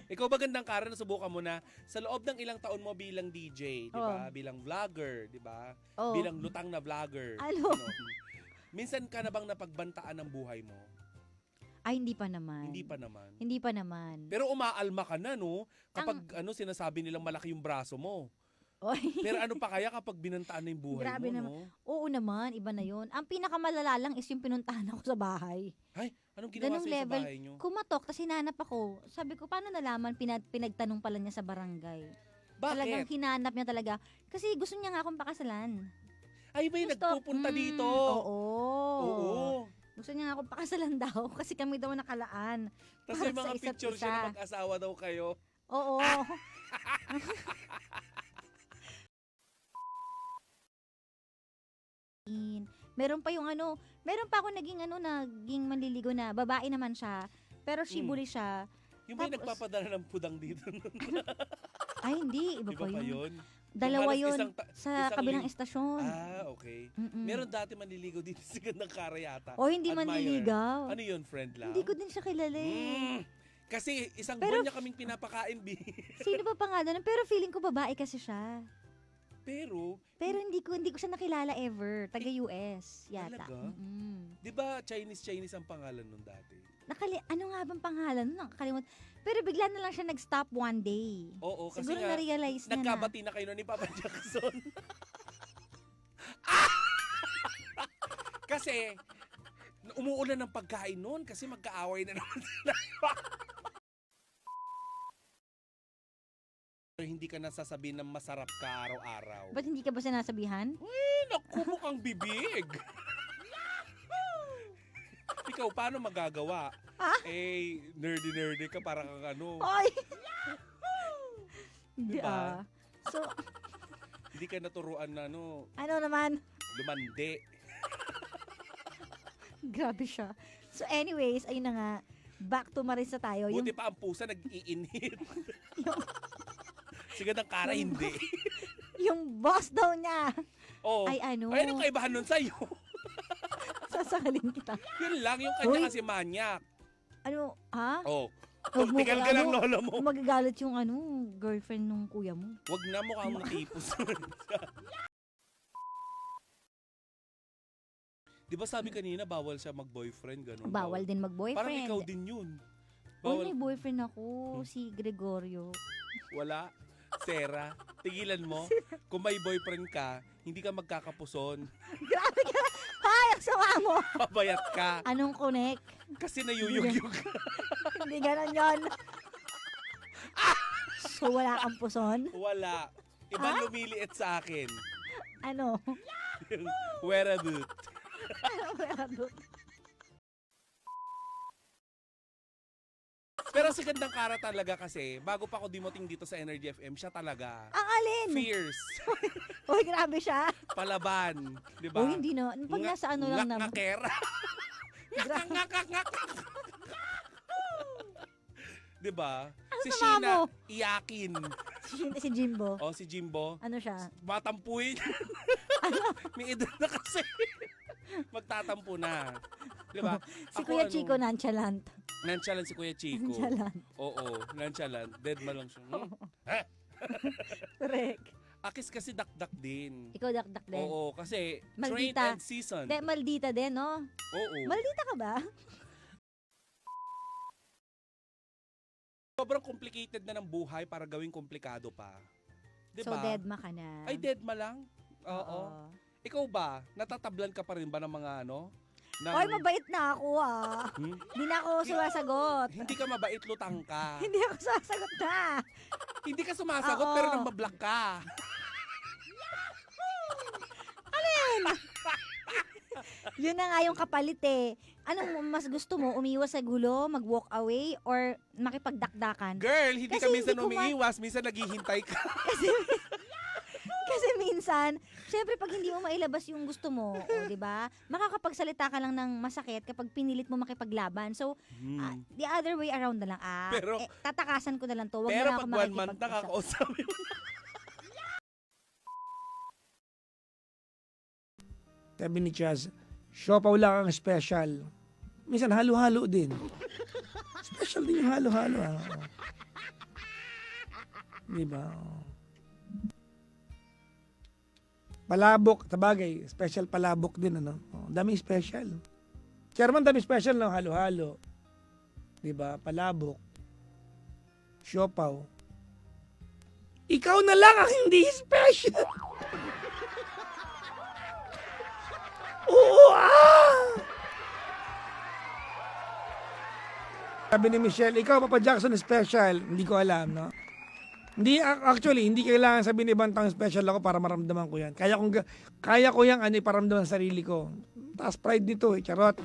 Ikaw ba gandang Kara, nasubukan mo na sa loob ng ilang taon mo bilang DJ, di ba? Bilang vlogger, di ba? Bilang lutang na vlogger. Ano? Minsan ka na bang napagbantaan ng buhay mo? Ay, hindi pa naman. Hindi pa naman. Hindi pa naman. Pero umaalma ka na, no? Kapag sinasabi nilang malaki yung braso mo. Oy. Pero ano pa kaya kapag binantaan na yung buhay Grabe mo, naman. no? Oo naman, iba na yun. Ang pinakamalala lang is yung pinuntahan ako sa bahay. Ay, anong ginawa Ganong sa'yo sa level. bahay nyo? Kumatok, tapos hinanap ako. Sabi ko, paano nalaman? Pinagtanong pala niya sa barangay. Talagang Bakit? hinanap niya talaga. Kasi gusto niya nga akong pakasalan. Ay, ba yung nagpupunta dito? Oo. Oo. Gusto niya nga akong pakasalan daw kasi kami daw nakalaan. Tapos Para yung sa mga isa't picture isa. siya na mag-asawa daw kayo. Oo. Meron pa yung meron pa ako naging manliligo na babae naman siya. Pero shibuli siya. Yung may Tapos- nagpapadala ng pudang dito. Ay, hindi. Iba Di ba pa pa yun. yun? Dalawa Yung halos yun sa isang kabilang ling- estasyon. Okay. Mm-mm. Meron dati manliligaw dito sa Gandang Kara yata. O, hindi Admire. manliligaw. Ano yun, friend lang? Hindi ko din siya kilala eh. Kasi isang Pero- buwan niya kaming pinapakain, B. Sino ba pangalan? Pero feeling ko babae kasi siya. Pero, Pero hindi ko siya nakilala ever. Taga-US yata. Talaga? Mm-mm. di ba Chinese ang pangalan nun dati? Ano nga bang pangalan? Nakakalimut. Pero bigla na lang siya nag-stop one day. Oo, kasi Siguro nga, na-realize niya na. nagkabati na kayo nun ni Papa Jackson. Kasi, umuulan ng pagkain nun kasi magkaaway na naman sila. Hindi ka nasasabihin na masarap ka araw-araw. Ba't hindi ka ba sinasabihan? Naku, mukhang bibig. Ikaw, paano magagawa? Nerdy ka, parang kang Ay! Hindi Diba? So, hindi ka naturuan na ano naman? lumandi. Grabe siya. So anyways, ayun na nga. Back to Marisa tayo. Buti pa ang pusa nag-iinhit. Sige ng Kara, hindi. Yung boss daw niya. Oo. Ay, Ay, anong kaibahan nun sa'yo? Sasakalin kita. Yun lang, yung kanya Uy. kasi manyak. Ha? Oh. Huwag mo Tigil kaya, ka ng lolo mo. Magagalit yung girlfriend nung kuya mo. Wag na, mukha mong tipos. Di ba sabi kanina, bawal siya mag-boyfriend, ganun? Bawal din mag-boyfriend. Parang ikaw din yun. Uy, may boyfriend ako, si Gregorio. Wala. Sarah, tigilan mo. Kung may boyfriend ka, hindi ka magkakapuson. Grabe ka! Hay, ang sama mo! Pabayat ka. Anong connect? Kasi nayuyugyug ka. Hindi ganon yun. So, wala kang puson? Wala. Iba lumiliit sa akin. Ano? Wear a boot. Pero si Gandang Kara talaga kasi, bago pa ako dimuting dito sa Energy FM, siya talaga. Ang alin? Fierce. Uy, grabe siya. Palaban. Di ba? Uy, hindi na. Pag nasa lang naman. Ngak-ngakera. Ngak-ngak-ngak. Di ba? Si sama Sheena, mo? iyakin. Si Jimbo. O, si Jimbo, Ano siya? matampuin. May edad na kasi. Magtatampo na. Di ba? Si Ako, Kuya Chico nonchalant. Nonchalant si Kuya Chico. Nonchalant. Oo, nonchalant. Dead ma lang siya. Ha? Correct. Akis kasi dakdak din. Ikaw dakdak din. Oo, kasi Maldita. trained and seasoned. Maldita din, no? Oo. Maldita ka ba? Sobrang complicated na ng buhay para gawing komplikado pa. So, Diba? deadma ka na. Ay, dead ma lang? Oo. Ikaw ba, natatablan ka pa rin ba ng mga ng- Oy, mabait na ako Hindi na ako sumasagot. Hindi ka mabait, lutang ka. Hindi ako sasagot na. Hindi ka sumasagot Oo. pero nang mablock ka. Yun na nga yung kapalit eh. Anong mas gusto mo? Umiwas sa gulo, mag-walk away, or makipagdakdakan? Girl, hindi Kasi ka minsan hindi ko umiiwas, minsan naghihintay ka. Kasi minsan, syempre pag hindi mo mailabas yung gusto mo, di ba? Makakapagsalita ka lang ng masakit kapag pinilit mo makipaglaban. So, the other way around na lang. Pero- Tatakasan ko na lang to. Wag Pero na lang pag ako 1 month nakakausap mo. Sabi ni Chaz, siopaw lang ang special. Minsan halo-halo din. Special din yung halo-halo. Di ba? Palabok, sabagay, special palabok din, ano? Dami special. Chairman, dami special, no? Halo-halo. Di ba? Palabok. Siopaw. Ikaw na lang ang hindi special. Oo, Sabi ni Michelle, ikaw, Papa Jackson, special. Hindi ko alam, no? Hindi, actually, hindi kailangan sabihin ibang taong special ako para maramdaman ko yan. Kaya ko yan, iparamdaman sa sarili ko. Taas pride nito, charot.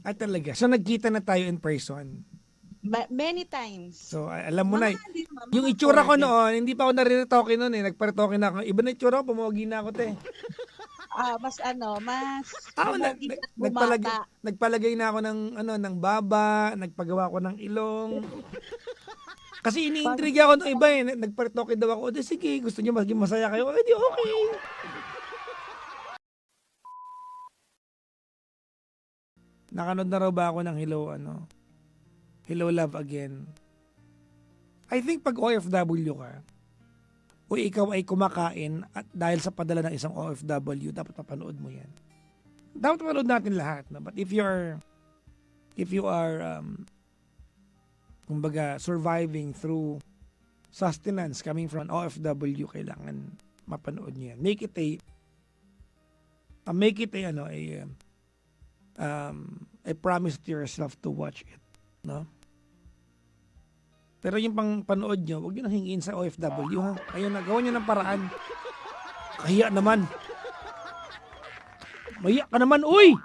At talaga, so nagkita na tayo in person. Many times. So, alam mo na, Hindi naman, yung mga itsura ko cordial. noon, hindi pa ako nariritoke noon Nagparitoke na ako. Iba na itsura ko, pumogi na ako, te. Mas Nag- bumagi at nagpalagay, bumata. nagpalagay na ako ng baba, nagpagawa ko ng ilong. Kasi iniintriga ako ng iba Nagparitoke daw ako. O, di, sige, gusto niyo maging masaya kayo. Eh, di okay. Nakanood na raw ba ako ng Hello Love Again? I think pag OFW ka, o ikaw ay kumakain at dahil sa padala ng isang OFW, dapat mapanood mo yan. Dapat mapanood natin lahat. No? But if you are kumbaga, surviving through sustenance coming from an OFW, kailangan mapanood niyo yan. Make it a promise to yourself to watch it. No? Pero yung pang panood nyo, huwag nyo nang hingin sa OFW, ha? Ayun na, gawin nyo ng paraan. Kahiya naman. Mahiya ka naman, uy!